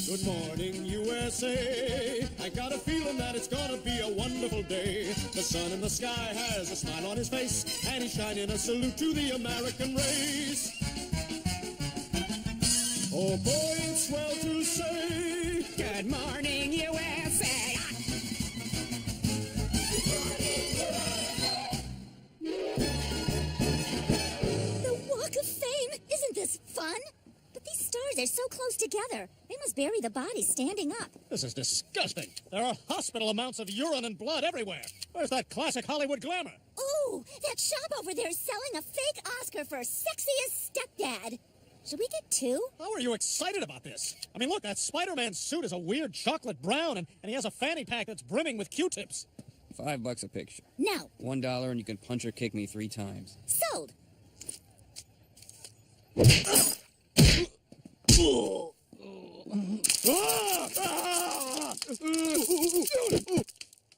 Good morning, USA. I got a feeling that it's gonna be a wonderful day. The sun in the sky has a smile on his face, and he's shining a salute to the American race. Oh boy, it's swell to say, Good morning, USA. The Walk of Fame! Isn't this fun? But these stars are so close together. They must bury the bodies standing up. this is disgusting. There are hospital amounts of urine and blood everywhere. Where's that classic Hollywood glamour? Ooh, that shop over there is selling a fake Oscar for Sexiest Stepdad. Should we get two? How are you excited about this? I mean, look, that Spider-Man suit is a weird chocolate brown, and he has a fanny pack that's brimming with Q-tips. $5 a picture. No. $1 and you can punch or kick me 3 times. Sold.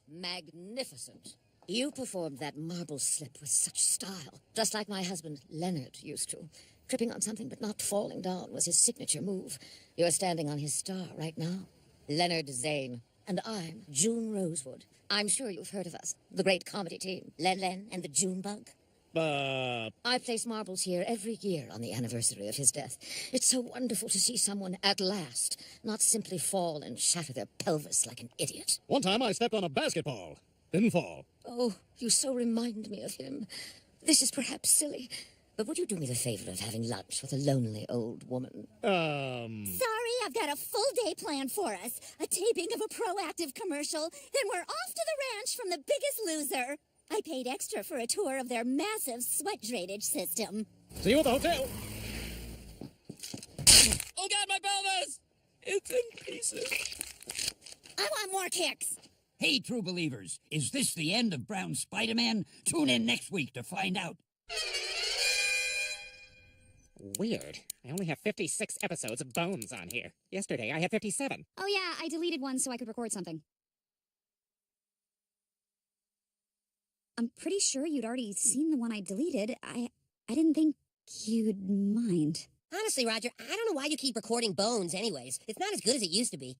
Magnificent. You performed that marble slip with such style, just like my husband Leonard used to. Tripping on something but not falling down was his signature move. You're standing on his star right now. Leonard Zane. And I'm June Rosewood. I'm sure you've heard of us. The great comedy team. Len and the June Bug. I place marbles here every year on the anniversary of his death. It's so wonderful to see someone at last not simply fall and shatter their pelvis like an idiot. One time I stepped on a basketball. Didn't fall. Oh, you so remind me of him. This is perhaps silly, but would you do me the favor of having lunch with a lonely old woman? Sorry, I've got a full day planned for us. A taping of a Proactive commercial. Then we're off to the ranch from the Biggest Loser. I paid extra for a tour of their massive sweat drainage system. See you at the hotel. Oh God, my pelvis! It's in pieces. I want more kicks. Hey, true believers, is this the end of Brown Spider-Man? Tune in next week to find out. Weird. I only have 56 episodes of Bones on here. Yesterday, I had 57. Oh yeah, I deleted one so I could record something. I'm pretty sure you'd already seen the one I deleted. I didn't think you'd mind. Honestly, Roger, I don't know why you keep recording Bones anyways. It's not as good as it used to be.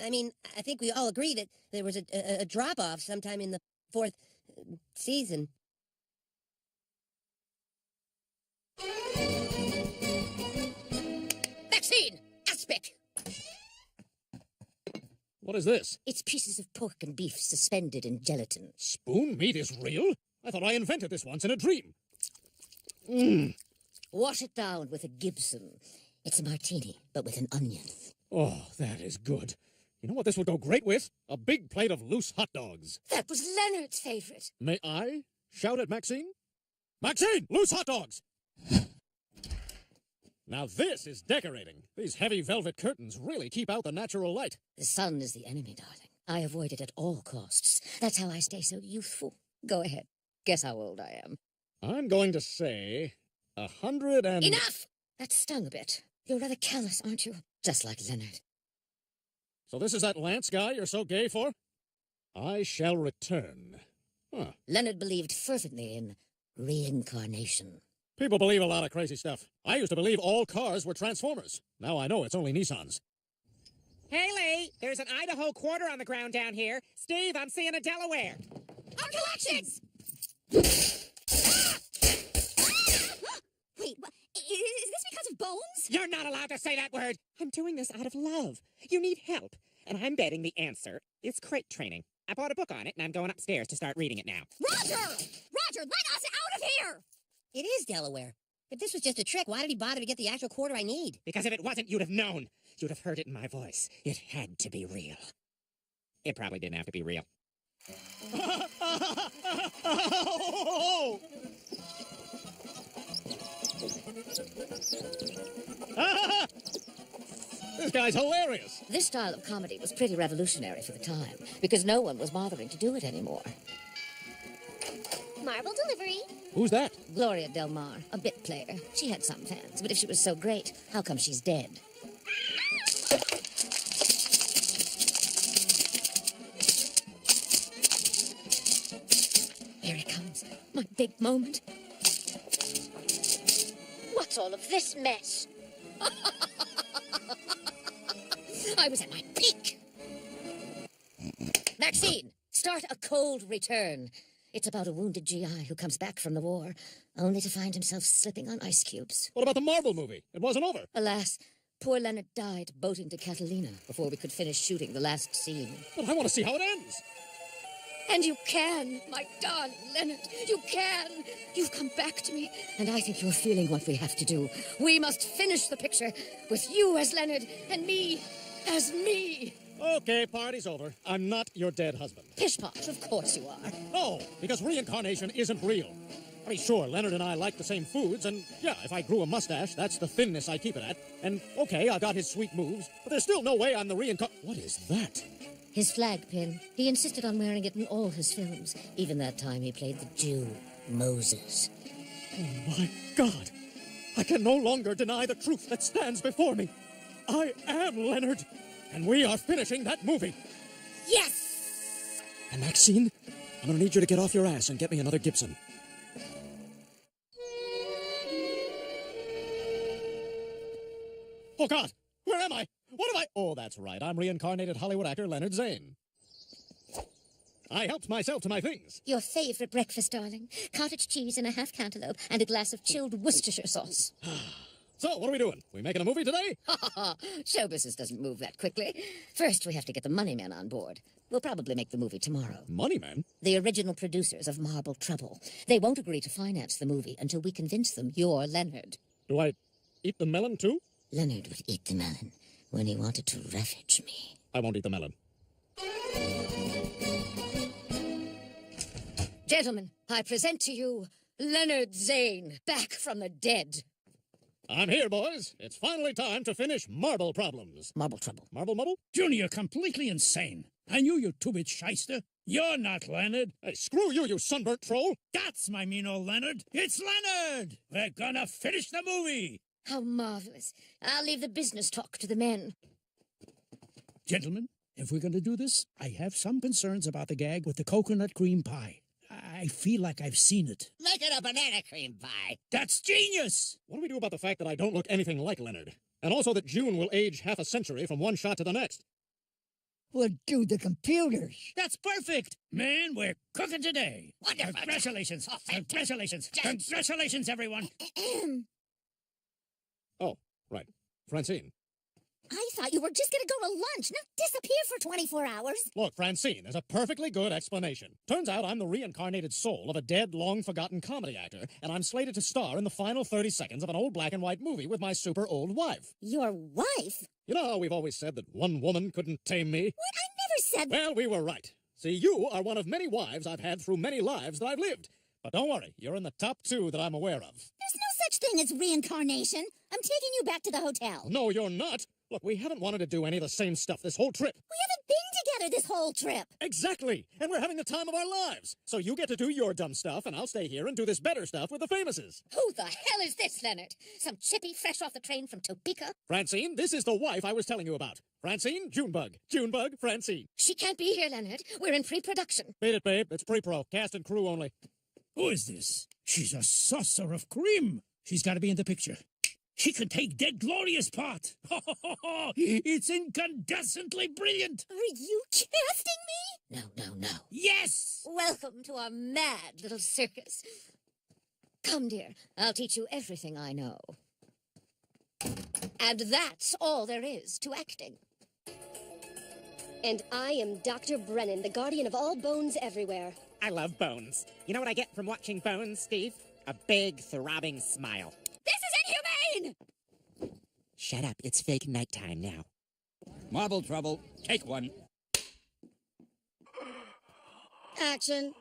I mean, I think we all agree that there was a drop-off sometime in the 4th season. Vaccine! Aspic! What is this? It's pieces of pork and beef suspended in gelatin. Spoon meat is real? I thought I invented this once in a dream. Wash it down with a Gibson. It's a martini, but with an onion. Oh, that is good. You know what this would go great with? A big plate of loose hot dogs. That was Leonard's favorite. May I shout at Maxine? Maxine, loose hot dogs! Now this is decorating. These heavy velvet curtains really keep out the natural light. The sun is the enemy, darling. I avoid it at all costs. That's how I stay so youthful. Go ahead. Guess how old I am. I'm going to say 100 and... Enough! That stung a bit. You're rather callous, aren't you? Just like Leonard. So this is that Lance guy you're so gay for? I shall return. Huh. Leonard believed fervently in reincarnation. People believe a lot of crazy stuff. I used to believe all cars were Transformers. Now I know it's only Nissans. Haley, there's an Idaho quarter on the ground down here. Steve, I'm seeing a Delaware. Our collections! Wait, is this because of Bones? You're not allowed to say that word. I'm doing this out of love. You need help. And I'm betting the answer is crate training. I bought a book on it, and I'm going upstairs to start reading it now. Roger! Roger, let us out of here! It is Delaware. If this was just a trick, why did he bother to get the actual quarter I need? Because if it wasn't, you'd have known. You'd have heard it in my voice. It had to be real. It probably didn't have to be real. This guy's hilarious. This style of comedy was pretty revolutionary for the time, because no one was bothering to do it anymore. Marble delivery. Who's that? Gloria Del Mar, a bit player. She had some fans, but if she was so great, how come she's dead? Here he comes. My big moment. What? fix all of this mess. I was at my peak. Maxine, start a cold return. It's about a wounded GI who comes back from the war, only to find himself slipping on ice cubes. What about the Marvel movie? It wasn't over. Alas, poor Leonard died boating to Catalina before we could finish shooting the last scene. But I want to see how it ends. And you can, my darling Leonard. You can. You've come back to me, and I think you're feeling what we have to do. We must finish the picture with you as Leonard and me as me. Okay, party's over. I'm not your dead husband. Pish-posh, of course you are. No, because reincarnation isn't real. I mean, sure, Leonard and I like the same foods, and yeah, if I grew a mustache, that's the thinness I keep it at. And okay, I got his sweet moves, but there's still no way I'm the What is that? His flag pin. He insisted on wearing it in all his films, even that time he played the Jew, Moses. Oh my God! I can no longer deny the truth that stands before me. I am Leonard, and we are finishing that movie. Yes! And Maxine, I'm gonna need you to get off your ass and get me another Gibson. Oh God, where am I? What have I? Oh, that's right. I'm reincarnated Hollywood actor Leonard Zane. I helped myself to my things. Your favorite breakfast, darling. Cottage cheese and a half cantaloupe and a glass of chilled Worcestershire sauce. So, what are we doing? We making a movie today? Show business doesn't move that quickly. First, we have to get the money men on board. We'll probably make the movie tomorrow. Money men? The original producers of Marble Trouble. They won't agree to finance the movie until we convince them you're Leonard. Do I eat the melon, too? Leonard would eat the melon when he wanted to ravage me. I won't eat the melon. Gentlemen, I present to you Leonard Zane, back from the dead. I'm here, boys. It's finally time to finish Marble Problems. Marble Trouble. Marble Mubble? Junior, you're completely insane. I knew you two-bit shyster. You're not Leonard. Hey, screw you, you sunburnt troll. That's my mean old Leonard. It's Leonard. We're gonna finish the movie. How marvelous. I'll leave the business talk to the men. Gentlemen, if we're gonna do this, I have some concerns about the gag with the coconut cream pie. I feel like I've seen it. Make it a banana cream pie. That's genius! What do we do about the fact that I don't look anything like Leonard? And also that June will age half a century from one shot to the next. We'll do the computers. That's perfect! Man, we're cooking today. Wonderful. Congratulations. Oh, Congratulations. Congratulations, everyone. Oh, right. Francine. I thought you were just going to go to lunch, not disappear for 24 hours. Look, Francine, there's a perfectly good explanation. Turns out I'm the reincarnated soul of a dead, long-forgotten comedy actor, and I'm slated to star in the final 30 seconds of an old black-and-white movie with my super-old wife. Your wife? You know how we've always said that one woman couldn't tame me? What? I never said... Well, we were right. See, you are one of many wives I've had through many lives that I've lived. But don't worry, you're in the top 2 that I'm aware of. There's no such thing as reincarnation. I'm taking you back to the hotel. No, you're not. Look, we haven't wanted to do any of the same stuff this whole trip. We haven't been together this whole trip. Exactly. And we're having the time of our lives. So you get to do your dumb stuff, and I'll stay here and do this better stuff with the famouses. Who the hell is this, Leonard? Some chippy fresh off the train from Topeka? Francine, this is the wife I was telling you about. Francine, Junebug. Junebug, Francine. She can't be here, Leonard. We're in pre-production. Beat it, babe. It's pre-pro. Cast and crew only. Who is this? She's a saucer of cream. She's got to be in the picture. She can take Dead Gloria's part. It's incandescently brilliant. Are you casting me? No. Yes! Welcome to our mad little circus. Come, dear. I'll teach you everything I know. And that's all there is to acting. And I am Dr. Brennan, the guardian of all bones everywhere. I love Bones. You know what I get from watching Bones, Steve? A big, throbbing smile. This is inhumane! Shut up. It's fake nighttime now. Marble Trouble. Take one. Action.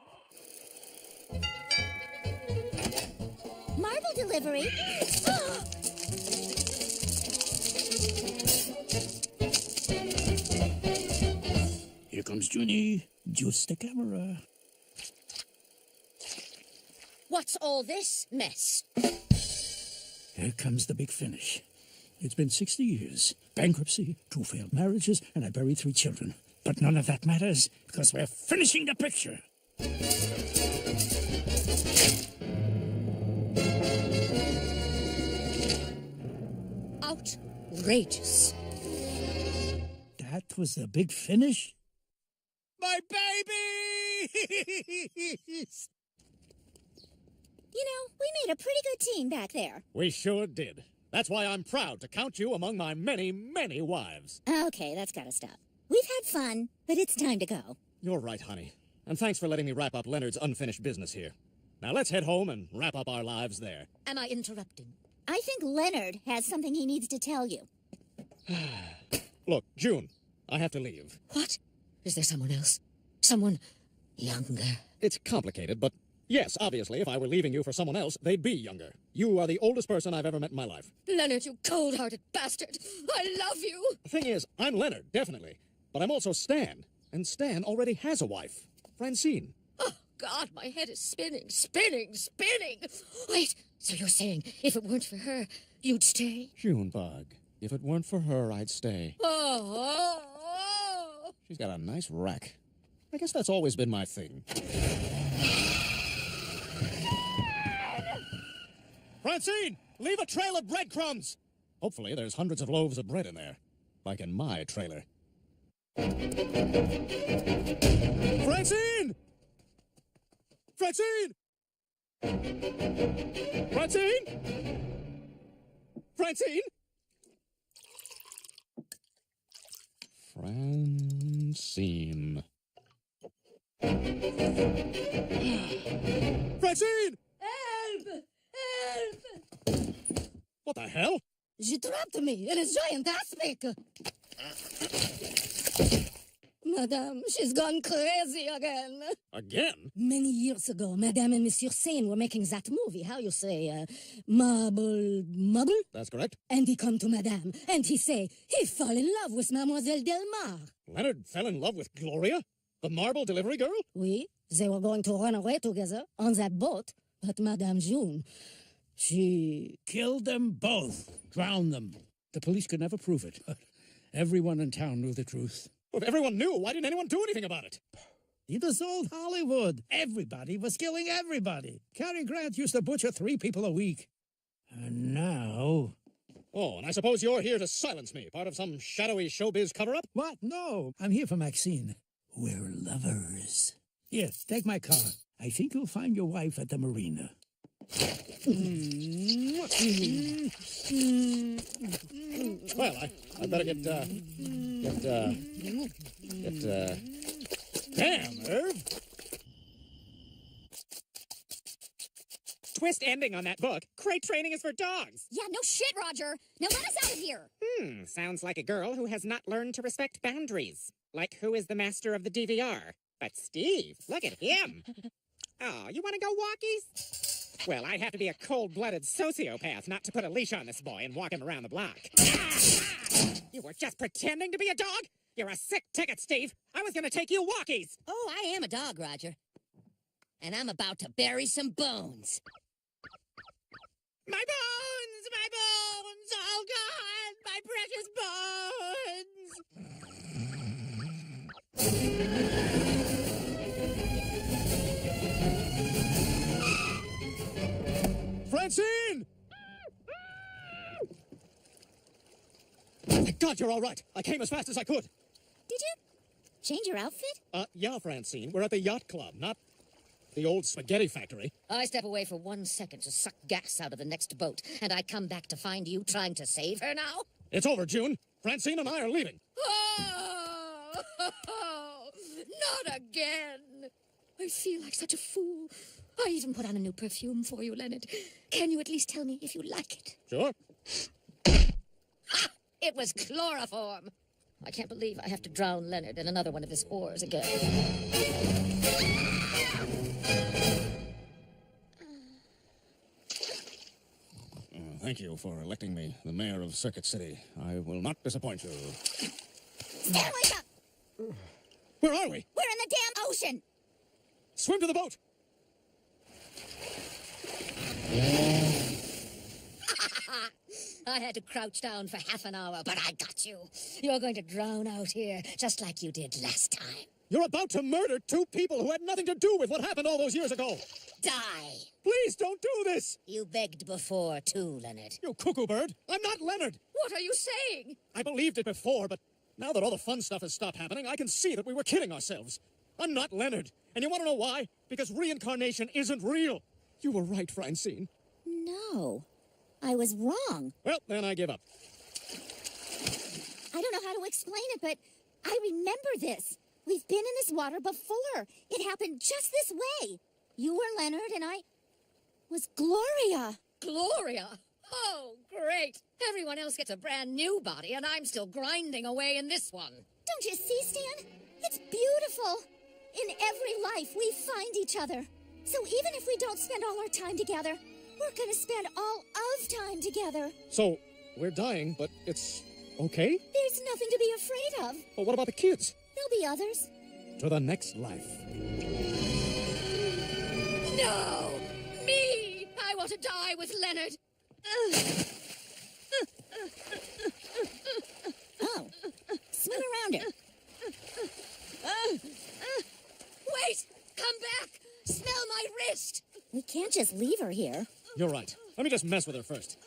Marble delivery? Here comes Junie. Just the camera. What's all this mess? Here comes the big finish. It's been 60 years. Bankruptcy, 2 failed marriages, and I buried 3 children. But none of that matters, because we're finishing the picture. outrageous. That was the big finish? My baby! You know, we made a pretty good team back there. We sure did. That's why I'm proud to count you among my many, many wives. Okay, that's gotta stop. We've had fun, but it's time to go. You're right, honey. And thanks for letting me wrap up Leonard's unfinished business here. Now let's head home and wrap up our lives there. Am I interrupting? I think Leonard has something he needs to tell you. Look, June, I have to leave. What? Is there someone else? Someone younger? It's complicated, but yes, obviously, if I were leaving you for someone else, they'd be younger. You are the oldest person I've ever met in my life. Leonard, you cold-hearted bastard! I love you! The thing is, I'm Leonard, definitely. But I'm also Stan. And Stan already has a wife. Francine. Oh, God, my head is spinning. Wait, so you're saying if it weren't for her, you'd stay? Junebug. If it weren't for her, I'd stay. Oh. She's got a nice rack. I guess that's always been my thing. Francine! Leave a trail of breadcrumbs! Hopefully there's hundreds of loaves of bread in there. Like in my trailer. Francine! Francine! Francine! Francine! Francine. Francine! Help! Help! What the hell? She trapped me in a giant aspic. Madame, she's gone crazy again. Again? Many years ago, Madame and Monsieur Sane were making that movie, how you say, Marble? That's correct. And he come to Madame, and he say, he fall in love with Mademoiselle Delmar. Leonard fell in love with Gloria? The marble delivery girl? Oui, they were going to run away together on that boat, but Madame June, she... Killed them both. Drowned them. The police could never prove it. Everyone in town knew the truth. Well, if everyone knew, why didn't anyone do anything about it? It was old Hollywood. Everybody was killing everybody. Cary Grant used to butcher 3 people a week. And now... Oh, and I suppose you're here to silence me, part of some shadowy showbiz cover-up? What? No, I'm here for Maxine. We're lovers. Here, take my car. I think you'll find your wife at the marina. Well, I better get, Damn, Irv! Twist ending on that book. Crate training is for dogs. Yeah, no shit, Roger. Now let us out of here. Sounds like a girl who has not learned to respect boundaries. Like who is the master of the DVR. But Steve, look at him. Oh, you want to go walkies? Well, I'd have to be a cold-blooded sociopath not to put a leash on this boy and walk him around the block. You were just pretending to be a dog? You're a sick ticket, Steve. I was going to take you walkies. Oh, I am a dog, Roger. And I'm about to bury some bones. My bones! My bones! Oh, God! My precious bones! Francine! Thank God you're all right. I came as fast as I could. Did you change your outfit? Yeah, Francine. We're at the yacht club, not the old spaghetti factory. I step away for 1 second to suck gas out of the next boat, and I come back to find you trying to save her now? It's over, June. Francine and I are leaving. Oh, not again. I feel like such a fool. I even put on a new perfume for you, Leonard. Can you at least tell me if you like it? Sure. Ha! It was chloroform. I can't believe I have to drown Leonard in another one of his whores again. Thank you for electing me the mayor of Circuit City. I will not disappoint you. Stan, wake up! Where are we? We're in the damn ocean! Swim to the boat! I had to crouch down for half an hour, but I got you. You're going to drown out here, just like you did last time. You're about to murder 2 people who had nothing to do with what happened all those years ago. die. Please don't do this! You begged before, too, Leonard. You cuckoo bird! I'm not Leonard! What are you saying? I believed it before, but now that all the fun stuff has stopped happening, I can see that we were kidding ourselves. I'm not Leonard. And you want to know why? Because reincarnation isn't real. You were right, Francine. No, I was wrong. Well, then I give up. I don't know how to explain it, but I remember this. We've been in this water before. It happened just this way. You were Leonard and I was Gloria. Gloria? Oh, great. Everyone else gets a brand new body, and I'm still grinding away in this one. Don't you see, Stan? It's beautiful. In every life, we find each other. So even if we don't spend all our time together, we're gonna spend all of time together. So, we're dying, but it's okay? There's nothing to be afraid of. Well, what about the kids? There'll be others. To the next life. No! Me! I want to die with Leonard. Oh, swim around her. Wait! Come back! Smell my wrist! We can't just leave her here. You're right. Let me just mess with her first.